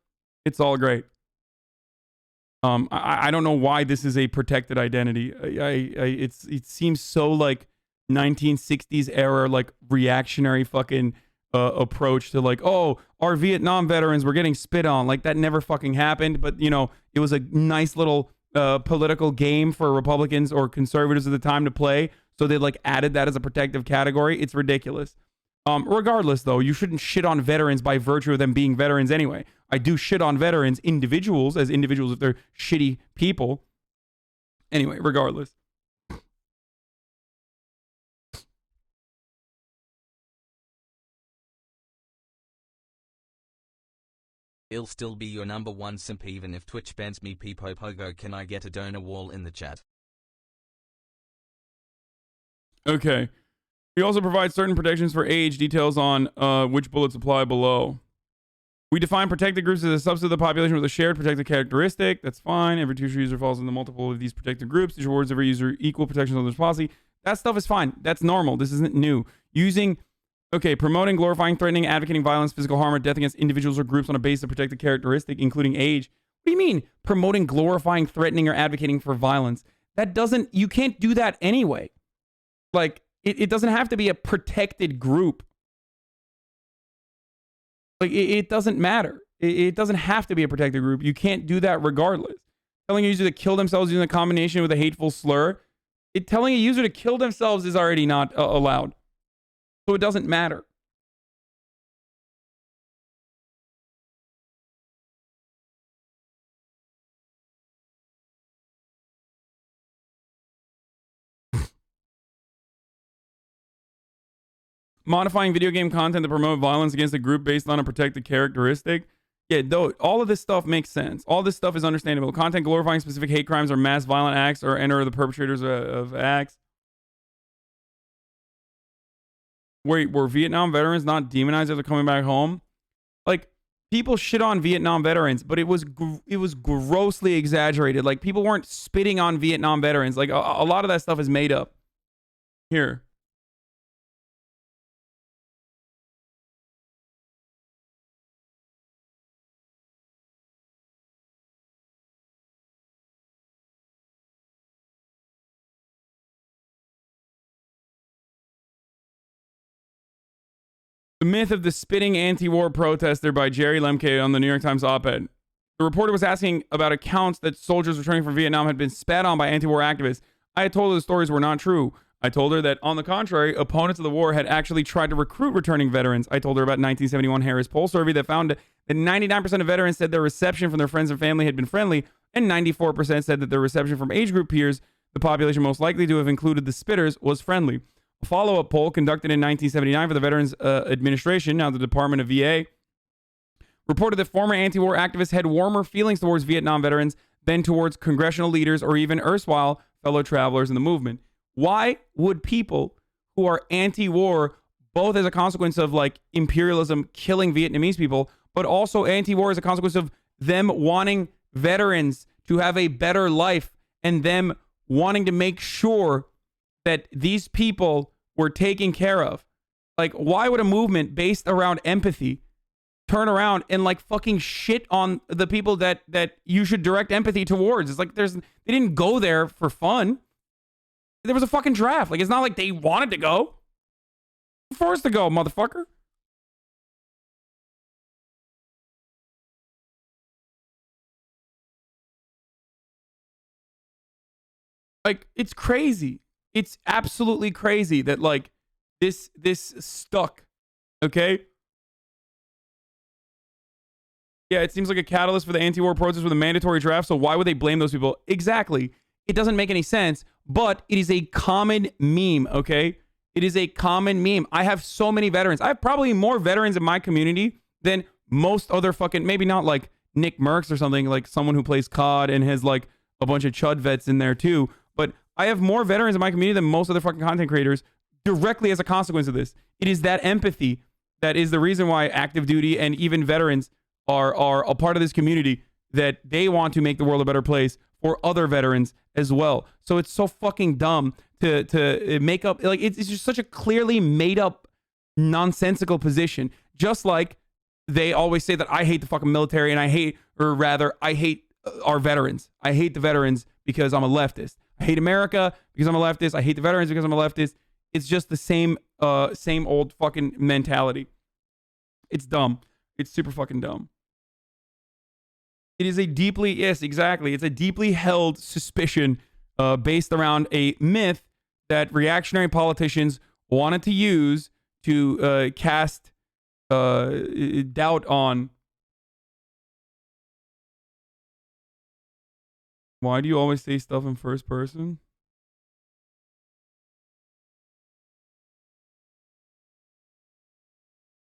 it's all great. I don't know why this is a protected identity. It seems so like 1960s era like reactionary fucking approach to like, oh, our Vietnam veterans were getting spit on. Like that never fucking happened. But you know, it was a nice little political game for Republicans or conservatives at the time to play. So they like added that as a protective category. It's ridiculous. Regardless though, you shouldn't shit on veterans by virtue of them being veterans anyway. I do shit on veterans, individuals as individuals if they're shitty people. Anyway, regardless.
I'll still be your number one simp even if Twitch bans me. Peepo Pogo, can I get a donor wall in the chat?
Okay. We also provide certain protections for age. Details on which bullets apply below. We define protected groups as a subset of the population with a shared protected characteristic. That's fine. Every Twitch user falls into multiple of these protected groups. These awards every user equal protections on this policy. That stuff is fine. That's normal. This isn't new. Promoting, glorifying, threatening, advocating violence, physical harm, or death against individuals or groups on a basis of protected characteristic, including age. What do you mean? Promoting, glorifying, threatening, or advocating for violence. You can't do that anyway. Like, it doesn't have to be a protected group. Like, it doesn't matter. It doesn't have to be a protected group. You can't do that regardless. Telling a user to kill themselves using a combination with a hateful slur. Telling a user to kill themselves is already not allowed. So it doesn't matter. Modifying video game content to promote violence against a group based on a protected characteristic. Yeah, though, all of this stuff makes sense. All this stuff is understandable. Content glorifying specific hate crimes or mass violent acts or enter the perpetrators of acts. Wait, were Vietnam veterans not demonized after coming back home? Like, people shit on Vietnam veterans, but it was grossly exaggerated. Like, people weren't spitting on Vietnam veterans. Like, a lot of that stuff is made up. Here. The myth of the spitting anti-war protester by Jerry Lemke on the New York Times op-ed. The reporter was asking about accounts that soldiers returning from Vietnam had been spat on by anti-war activists. I had told her the stories were not true. I told her that, on the contrary, opponents of the war had actually tried to recruit returning veterans. I told her about 1971 Harris poll survey that found that 99% of veterans said their reception from their friends and family had been friendly, and 94% said that their reception from age group peers, the population most likely to have included the spitters, was friendly. A follow-up poll conducted in 1979 for the Veterans Administration, now the Department of VA, reported that former anti-war activists had warmer feelings towards Vietnam veterans than towards congressional leaders or even erstwhile fellow travelers in the movement. Why would people who are anti-war, both as a consequence of like imperialism killing Vietnamese people, but also anti-war as a consequence of them wanting veterans to have a better life and them wanting to make sure that these people were taken care of. Like, why would a movement based around empathy turn around and like fucking shit on the people that you should direct empathy towards? It's like they didn't go there for fun. There was a fucking draft. Like, it's not like they wanted to go. Forced to go, motherfucker. Like, it's crazy. It's absolutely crazy that like this stuck. Okay. Yeah, it seems like a catalyst for the anti-war protest with a mandatory draft. So why would they blame those people? Exactly. It doesn't make any sense, but it is a common meme, okay? It is a common meme. I have so many veterans. I have probably more veterans in my community than most other fucking, maybe not like Nick Merckx or something, like someone who plays COD and has like a bunch of Chud vets in there too. But I have more veterans in my community than most other fucking content creators directly as a consequence of this. It is that empathy that is the reason why active duty and even veterans are a part of this community, that they want to make the world a better place for other veterans as well. So it's so fucking dumb to make up, like, it's just such a clearly made up nonsensical position. Just like they always say that I hate the fucking military and I hate our veterans. I hate the veterans because I'm a leftist. I hate America because I'm a leftist. I hate the veterans because I'm a leftist. It's just the same old fucking mentality. It's dumb. It's super fucking dumb. It is a deeply, yes, exactly. It's a deeply held suspicion based around a myth that reactionary politicians wanted to use to cast doubt on. Why do you always say stuff in first person?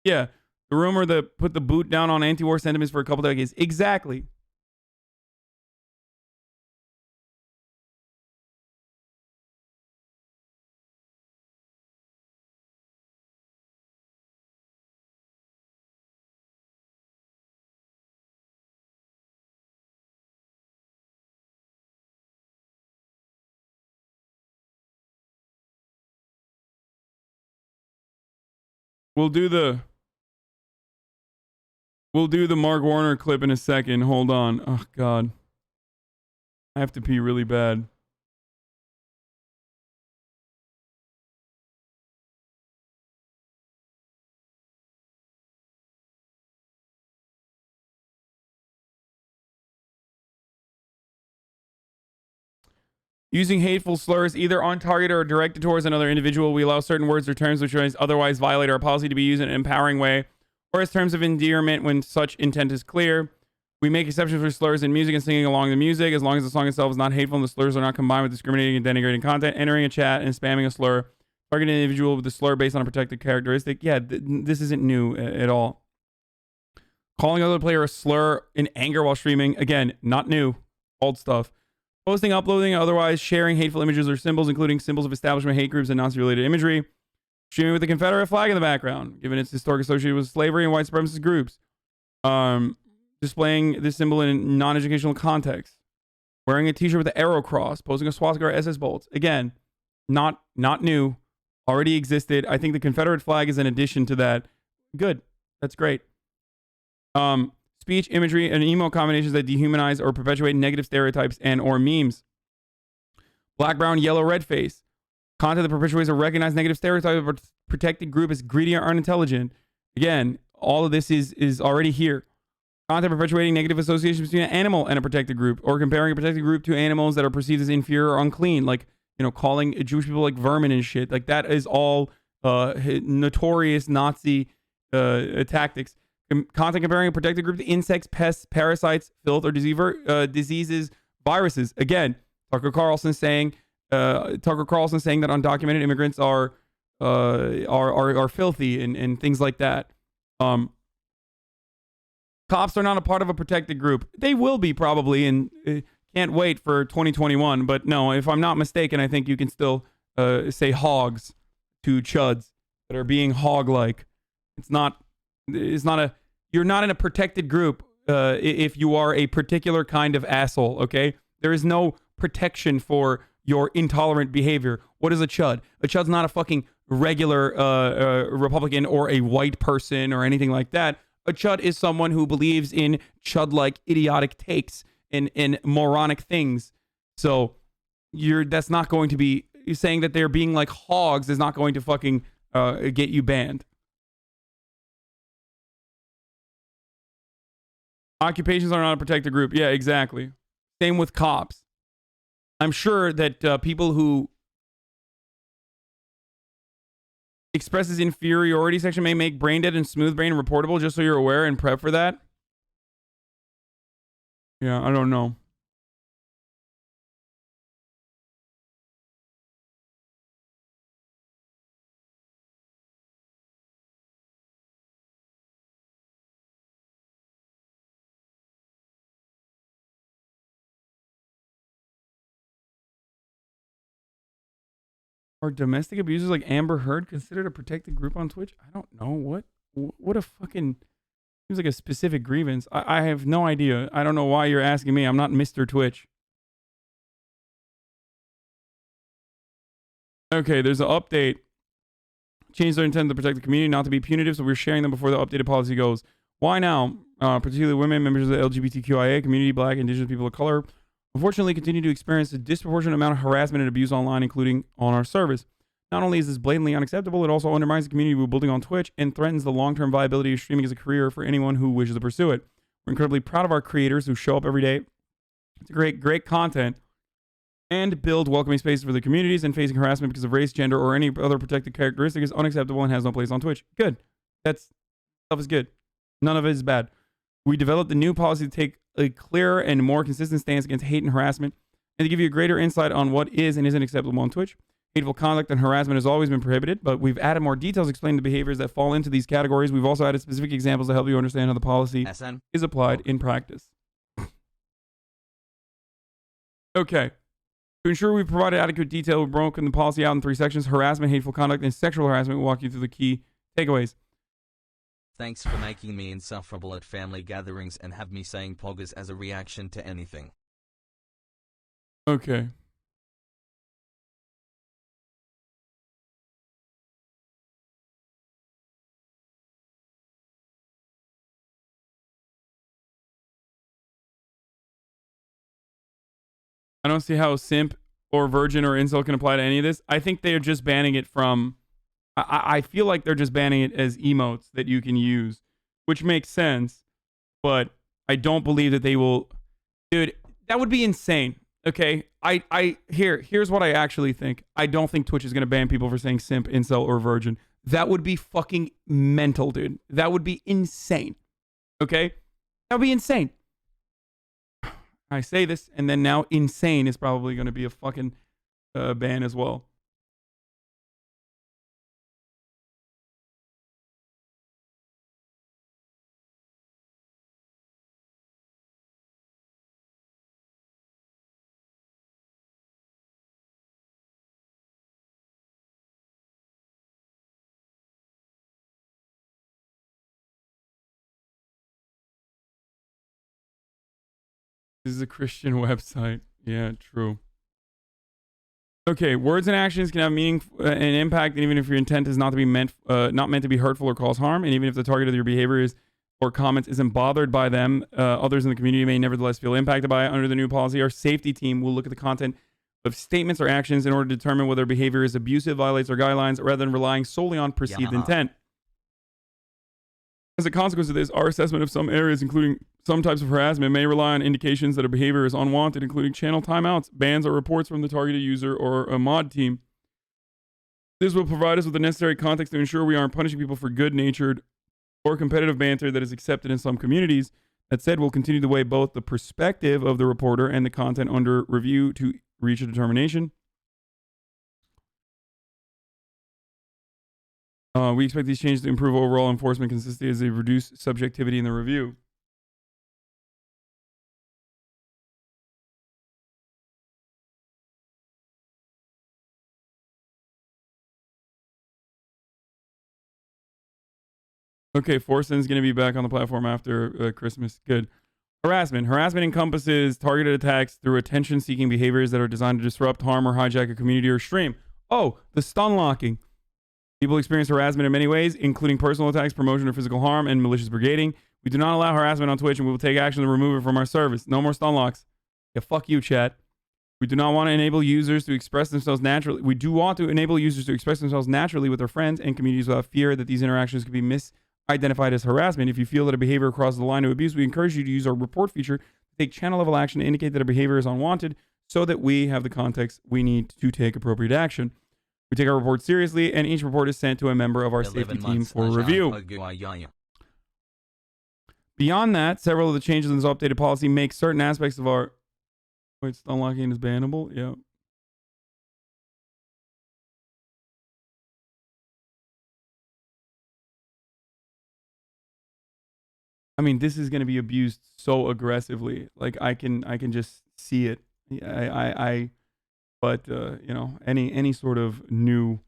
Yeah, the rumor that put the boot down on anti-war sentiments for a couple decades. Exactly. We'll do the Mark Warner clip in a second. Hold on. Oh, God. I have to pee really bad. Using hateful slurs either on target or directed towards another individual. We allow certain words or terms which otherwise violate our policy to be used in an empowering way or as terms of endearment when such intent is clear. We make exceptions for slurs in music and singing along the music as long as the song itself is not hateful and the slurs are not combined with discriminating and denigrating content. Entering a chat and spamming a slur, targeting an individual with a slur based on a protected characteristic. Yeah, this isn't new at all. Calling another player a slur in anger while streaming. Again, not new. Old stuff. Posting, uploading, otherwise sharing hateful images or symbols, including symbols of establishment hate groups and Nazi-related imagery. Streaming with the Confederate flag in the background, given its historic association with slavery and white supremacist groups. Displaying this symbol in non-educational context. Wearing a t-shirt with the arrow cross. Posing a swastika or SS bolts. Again, not new. Already existed. I think the Confederate flag is an addition to that. Good. That's great. Speech, imagery, and emo combinations that dehumanize or perpetuate negative stereotypes and or memes. Black, brown, yellow, red face. Content that perpetuates or recognizes negative stereotypes of a protected group as greedy or unintelligent. Again, all of this is already here. Content perpetuating negative associations between an animal and a protected group, or comparing a protected group to animals that are perceived as inferior or unclean, like, you know, calling Jewish people like vermin and shit. Like, that is all notorious Nazi tactics. Content comparing a protected group to insects, pests, parasites, filth, or diseases, viruses. Again, Tucker Carlson saying that undocumented immigrants are filthy and things like that. Cops are not a part of a protected group. They will be probably, and can't wait for 2021. But no, if I'm not mistaken, I think you can still say hogs to chuds that are being hog-like. You're not in a protected group if you are a particular kind of asshole, okay? There is no protection for your intolerant behavior. What is a chud? A chud's not a fucking regular Republican or a white person or anything like that. A chud is someone who believes in chud-like idiotic takes and moronic things. So that's not going to be, you're saying that they're being like hogs is not going to fucking get you banned. Occupations are not a protected group. Yeah, exactly. Same with cops. I'm sure that people who expresses inferiority section may make brain dead and smooth brain reportable, just so you're aware and prep for that. Yeah, I don't know. Are domestic abusers like Amber Heard considered a protected group on Twitch? I don't know. What a fucking... Seems like a specific grievance. I have no idea. I don't know why you're asking me. I'm not Mr. Twitch. Okay, there's an update. Change their intent to protect the community, not to be punitive, so we're sharing them before the updated policy goes. Why now? Particularly women, members of the LGBTQIA community, black, indigenous people of color, unfortunately continue to experience a disproportionate amount of harassment and abuse online, including on our service. Not only is this blatantly unacceptable, it also undermines the community we're building on Twitch and threatens the long-term viability of streaming as a career for anyone who wishes to pursue it. We're incredibly proud of our creators who show up every day to create great content and build welcoming spaces for the communities, and facing harassment because of race, gender, or any other protected characteristic is unacceptable and has no place on Twitch. Good. Stuff is good. None of it is bad. We developed a new policy to take a clearer and more consistent stance against hate and harassment, and to give you a greater insight on what is and isn't acceptable on Twitch. Hateful conduct and harassment has always been prohibited, but we've added more details explaining the behaviors that fall into these categories. We've also added specific examples to help you understand how the policy is applied in practice. Okay. To ensure we've provided adequate detail, we've broken the policy out in 3 sections: harassment, hateful conduct, and sexual harassment. We'll walk you through the key takeaways.
Thanks for making me insufferable at family gatherings and have me saying poggers as a reaction to anything.
Okay. I don't see how simp or virgin or incel can apply to any of this. I think they're just banning it from... I feel like they're just banning it as emotes that you can use, which makes sense, but I don't believe that they will... Dude, that would be insane, okay? Here's what I actually think. I don't think Twitch is going to ban people for saying simp, incel, or virgin. That would be fucking mental, dude. That would be insane, okay? That would be insane. I say this, and then now insane is probably going to be a fucking ban as well. This is a Christian website. Yeah, true. Okay, words and actions can have meaning and impact, and even if your intent is not meant to be hurtful or cause harm, and even if the target of your behavior is or comments isn't bothered by them, others in the community may nevertheless feel impacted by it. Under the new policy, our safety team will look at the content of statements or actions in order to determine whether behavior is abusive, violates our guidelines, rather than relying solely on perceived intent. As a consequence of this, our assessment of some areas, including some types of harassment, may rely on indications that a behavior is unwanted, including channel timeouts, bans, or reports from the targeted user or a mod team. This will provide us with the necessary context to ensure we aren't punishing people for good-natured or competitive banter that is accepted in some communities. That said, we'll continue to weigh both the perspective of the reporter and the content under review to reach a determination. We expect these changes to improve overall enforcement consistency as they reduce subjectivity in the review. Okay, Forsen's going to be back on the platform after Christmas. Good. Harassment. Harassment encompasses targeted attacks through attention-seeking behaviors that are designed to disrupt, harm, or hijack a community or stream. Oh, the stun locking. People experience harassment in many ways, including personal attacks, promotion or physical harm, and malicious brigading. We do not allow harassment on Twitch, and we will take action to remove it from our service. No more stun locks. Yeah, fuck you, chat. We do not want to enable users to express themselves naturally. We do want to enable users to express themselves naturally with their friends and communities without fear that these interactions could be misidentified as harassment. If you feel that a behavior crosses the line to abuse, we encourage you to use our report feature to take channel level action to indicate that a behavior is unwanted so that we have the context we need to take appropriate action. We take our report seriously, and each report is sent to a member of our safety team for review. Beyond that, several of the changes in this updated policy make certain aspects of our... Wait, stun locking is bannable? Yeah. I mean, this is going to be abused so aggressively. Like, I can just see it. But you know, any sort of new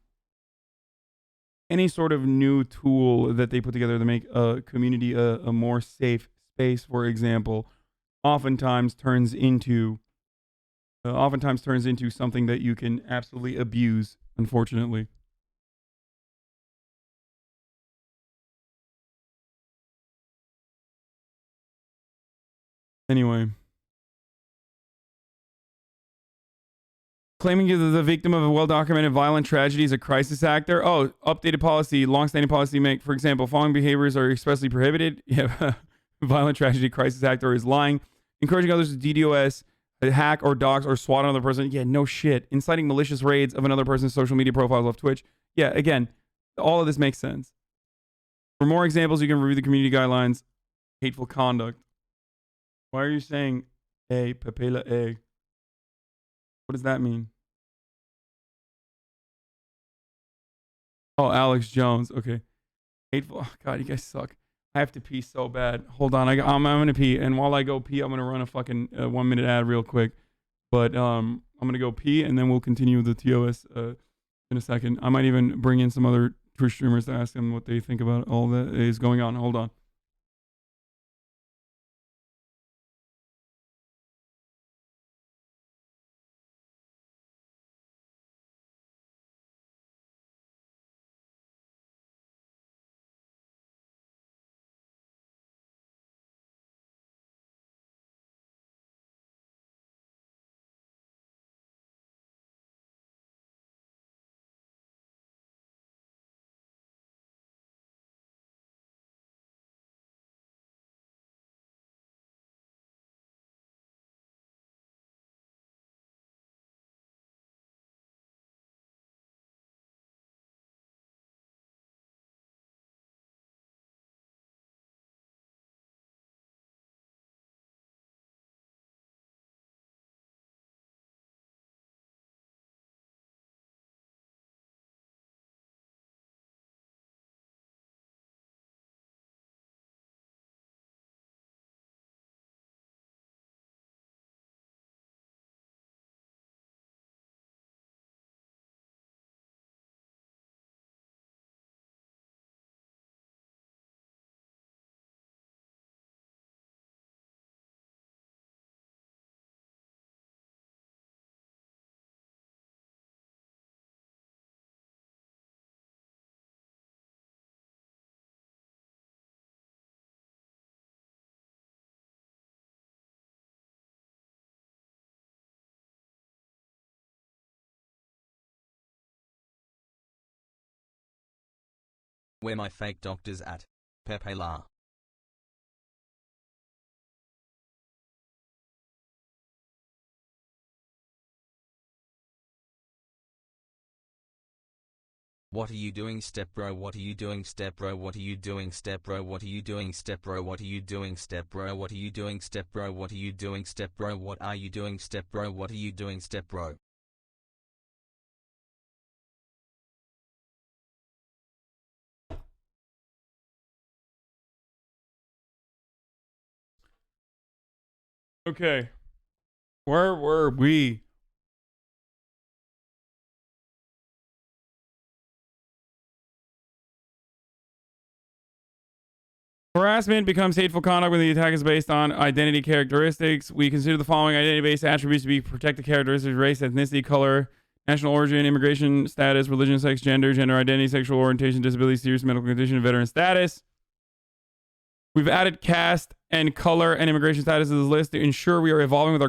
tool that they put together to make a community a more safe space, for example, oftentimes turns into something that you can absolutely abuse, unfortunately. Anyway. Claiming you're the victim of a well-documented violent tragedy is a crisis actor. Oh, updated policy, long-standing policy make, for example, following behaviors are expressly prohibited. Yeah, violent tragedy, crisis actor is lying. Encouraging others to DDoS, hack or dox or swat another person. Yeah, no shit. Inciting malicious raids of another person's social media profiles off Twitch. Yeah, again, all of this makes sense. For more examples, you can review the community guidelines. Hateful conduct. Why are you saying A, Pepela A? What does that mean? Oh, Alex Jones. Okay. Hateful. Oh, God, you guys suck. I have to pee so bad. Hold on. I'm going to pee. And while I go pee, I'm going to run a fucking 1 minute ad real quick. But I'm going to go pee and then we'll continue the TOS in a second. I might even bring in some other Twitch streamers to ask them what they think about all that is going on. Hold on.
Where my fake doctor's at? Pepe La. What are you doing, step bro? What are you doing, step bro? What are you doing, step bro? What are you doing, step bro? What are you doing, step bro? What are you doing, step bro? What are you doing, step bro? What are you doing, step bro? What are you doing, step bro?
Okay. Where were we? Harassment becomes hateful conduct when the attack is based on identity characteristics. We consider the following identity-based attributes to be protected characteristics: race, ethnicity, color, national origin, immigration status, religion, sex, gender identity, sexual orientation, disability, serious medical condition, veteran status. We've added caste and color and immigration status to this list to ensure we are evolving with our global